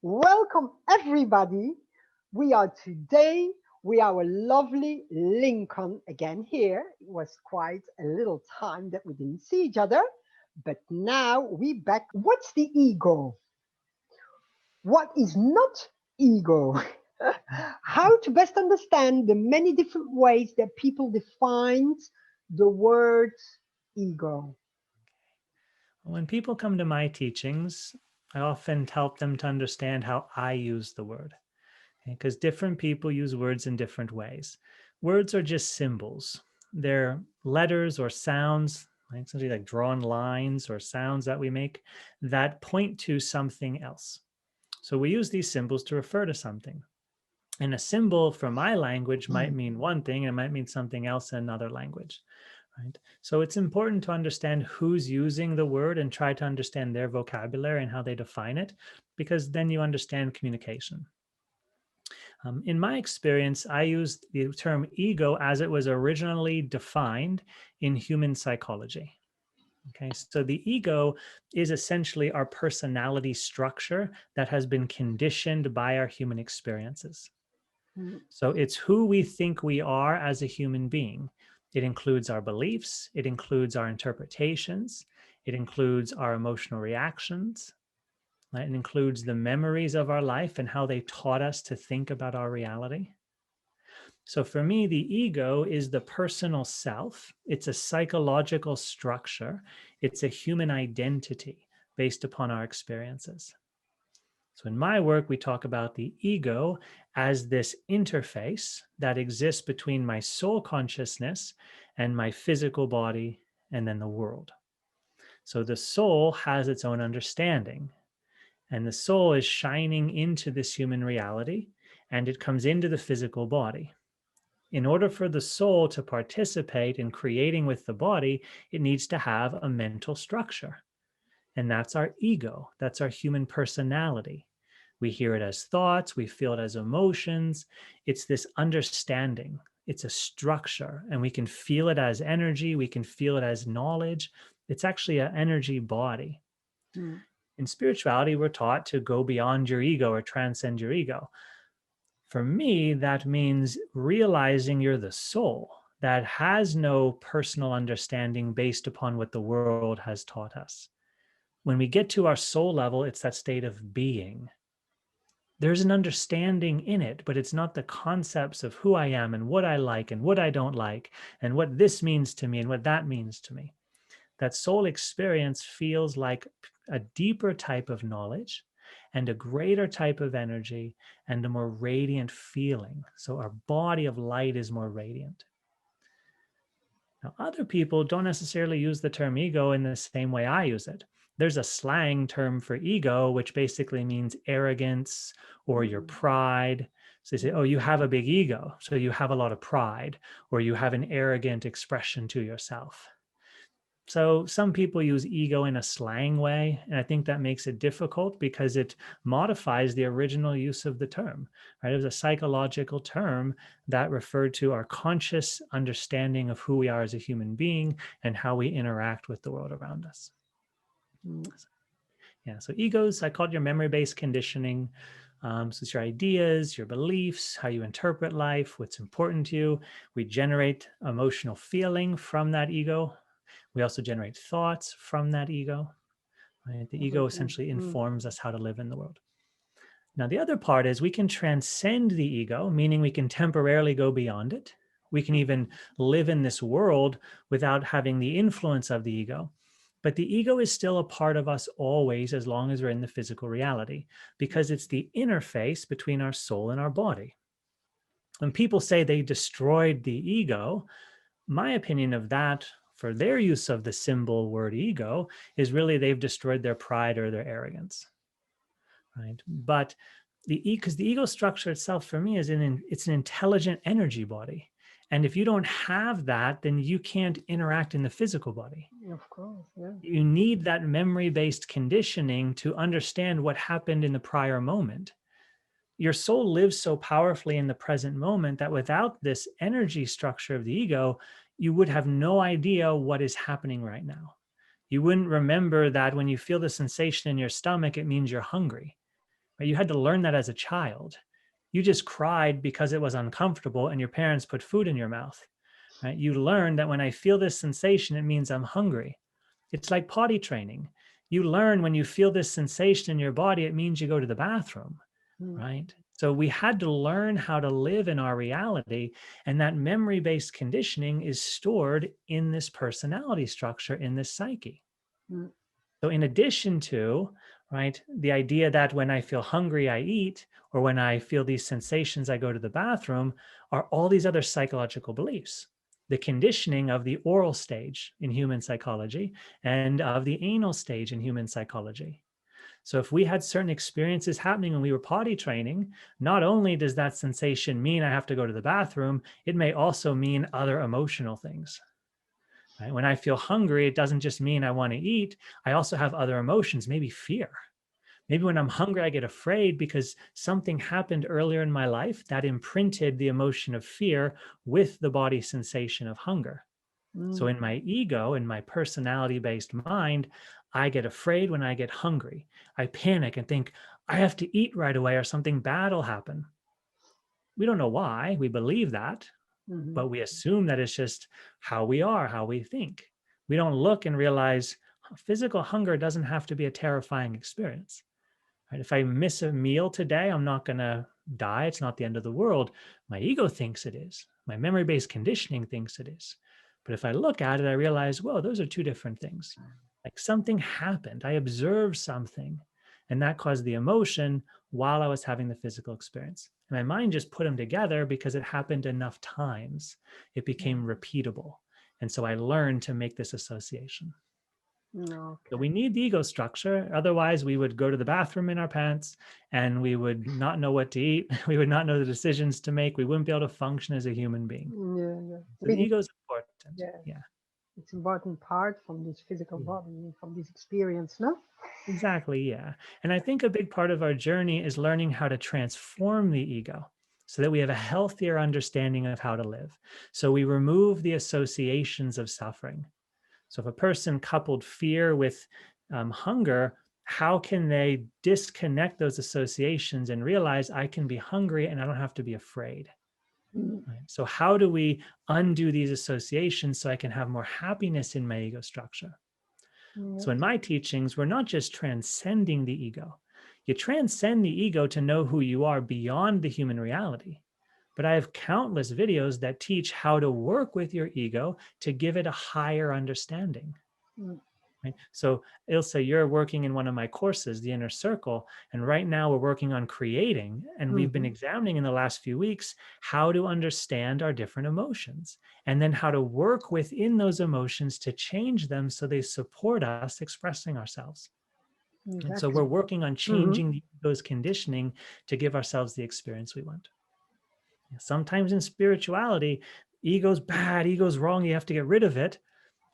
Welcome everybody. We are today, we are a lovely Lincoln again here. It was quite a little time that we didn't see each other, but now we back. What's the ego? What is not ego? How to best understand the many different ways that people define the word ego. When people come to my teachings, I often help them to understand how I use the word, because different people use words in different ways. Words are just symbols. They're letters or sounds, like something like drawn lines or sounds that we make that point to something else. So we use these symbols to refer to something. And a symbol from my language might mean one thing and it might mean something else in another language. Right. So it's important to understand who's using the word and try to understand their vocabulary and how they define it, because then you understand communication. In my experience, I used the term ego as it was originally defined in human psychology. Okay, so the ego is essentially our personality structure that has been conditioned by our human experiences. Mm, So it's who we think we are as a human being. It includes our beliefs, it includes our interpretations, it includes our emotional reactions, right? It includes the memories of our life and how they taught us to think about our reality. So for me, the ego is the personal self. It's a psychological structure. It's a human identity based upon our experiences. So in my work, we talk about the ego as this interface that exists between my soul consciousness and my physical body and then the world. So the soul has its own understanding, and the soul is shining into this human reality, and it comes into the physical body. In order for the soul to participate in creating with the body, it needs to have a mental structure. And that's our ego. That's our human personality. We hear it as thoughts, we feel it as emotions. It's this understanding, it's a structure, and we can feel it as energy, we can feel it as knowledge. It's actually an energy body. mm, In spirituality, we're taught to go beyond your ego or transcend your ego. For me, that means realizing you're the soul that has no personal understanding based upon what the world has taught us. When we get to our soul level, it's that state of being. There's an understanding in it, but it's not the concepts of who I am and what I like and what I don't like and what this means to me and what that means to me. That soul experience feels like a deeper type of knowledge and a greater type of energy and a more radiant feeling. So our body of light is more radiant. Now, other people don't necessarily use the term ego in the same way I use it. There's a slang term for ego, which basically means arrogance or your mm, pride. So they say, oh, you have a big ego, so you have a lot of pride, or you have an arrogant expression to yourself. So some people use ego in a slang way, and I think that makes it difficult because it modifies the original use of the term, right? It was a psychological term that referred to our conscious understanding of who we are as a human being and how we interact with the world around us. mm. Yeah, so egos, I call it your memory-based conditioning. So it's your ideas, your beliefs, how you interpret life, what's important to you. We generate emotional feeling from that ego. We also generate thoughts from that ego. Right? The ego Everything. essentially Mm, informs us how to live in the world. Now, the other part is we can transcend the ego, meaning we can temporarily go beyond it. We can even live in this world without having the influence of the ego. But the ego is still a part of us always, as long as we're in the physical reality, because it's the interface between our soul and our body. When people say they destroyed the ego, my opinion of that for their use of the symbol word ego is really they've destroyed their pride or their arrogance, right? But because the ego structure itself for me it's an intelligent energy body. And if you don't have that, then you can't interact in the physical body. of course, yeah. You need that memory-based conditioning to understand what happened in the prior moment. Your soul lives so powerfully in the present moment that without this energy structure of the ego, you would have no idea what is happening right now. You wouldn't remember that when you feel the sensation in your stomach, it means you're hungry. Right? You had to learn that as a child. You just cried because it was uncomfortable and your parents put food in your mouth. Right? You learn that when I feel this sensation, it means I'm hungry. It's like potty training. You learn when you feel this sensation in your body, it means you go to the bathroom, right? So we had to learn how to live in our reality, and that memory-based conditioning is stored in this personality structure, in this psyche. Mm. So in addition to, right, the idea that when I feel hungry, I eat, or when I feel these sensations, I go to the bathroom, are all these other psychological beliefs. The conditioning of the oral stage in human psychology and of the anal stage in human psychology. So if we had certain experiences happening when we were potty training, not only does that sensation mean I have to go to the bathroom, it may also mean other emotional things. Right? When I feel hungry, it doesn't just mean I want to eat. I also have other emotions, maybe fear. Maybe when I'm hungry, I get afraid because something happened earlier in my life that imprinted the emotion of fear with the body sensation of hunger. So in my ego, in my personality-based mind, I get afraid when I get hungry. I panic and think, I have to eat right away or something bad will happen. We don't know why. We believe that, but we assume that it's just how we are, how we think. We don't look and realize physical hunger doesn't have to be a terrifying experience. Right? If I miss a meal today, I'm not going to die. It's not the end of the world. My ego thinks it is. My memory-based conditioning thinks it is. But if I look at it, I realize, whoa, those are two different things. Like something happened. I observed something, and that caused the emotion while I was having the physical experience. And my mind just put them together because it happened enough times. It became repeatable. And so I learned to make this association. So we need the ego structure. Otherwise, we would go to the bathroom in our pants and we would not know what to eat. We would not know the decisions to make. We wouldn't be able to function as a human being. So the ego is important. Yeah. It's important part from this physical body, from this experience, no? Exactly. Yeah. And I think a big part of our journey is learning how to transform the ego so that we have a healthier understanding of how to live. So we remove the associations of suffering. So if a person coupled fear with hunger, how can they disconnect those associations and realize I can be hungry and I don't have to be afraid? Right? So how do we undo these associations so I can have more happiness in my ego structure? So in my teachings, we're not just transcending the ego. You transcend the ego to know who you are beyond the human reality. But I have countless videos that teach how to work with your ego to give it a higher understanding. Right? So Ilse, you're working in one of my courses, the Inner Circle, and right now we're working on creating, and we've been examining in the last few weeks how to understand our different emotions, and then how to work within those emotions to change them so they support us expressing ourselves. And so we're working on changing the ego's conditioning to give ourselves the experience we want. Sometimes in spirituality, ego's bad, ego's wrong, you have to get rid of it.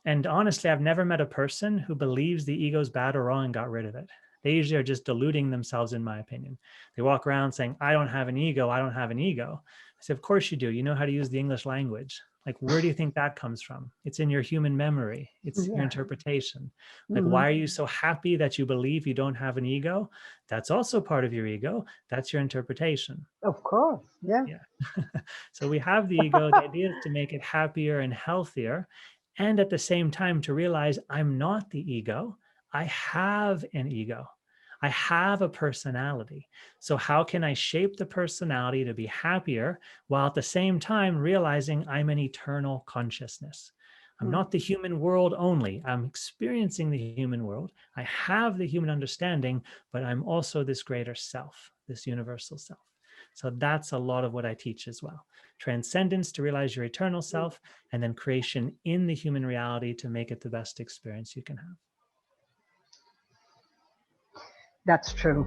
And honestly, I've never met a person who believes the ego's bad or wrong and got rid of it. They usually are just deluding themselves, in my opinion. They walk around saying, I don't have an ego, I don't have an ego. I say, of course you do. You know how to use the English language. Like, where do you think that comes from? It's in your human memory. It's your interpretation. Like, why are you so happy that you believe you don't have an ego? That's also part of your ego. That's your interpretation. Of course, yeah. So we have the ego. The idea is to make it happier and healthier. And at the same time, to realize I'm not the ego. I have an ego. I have a personality. So how can I shape the personality to be happier while at the same time realizing I'm an eternal consciousness? I'm not the human world only. I'm experiencing the human world. I have the human understanding, but I'm also this greater self, this universal self. So that's a lot of what I teach as well. Transcendence to realize your eternal self, and then creation in the human reality to make it the best experience you can have. That's true.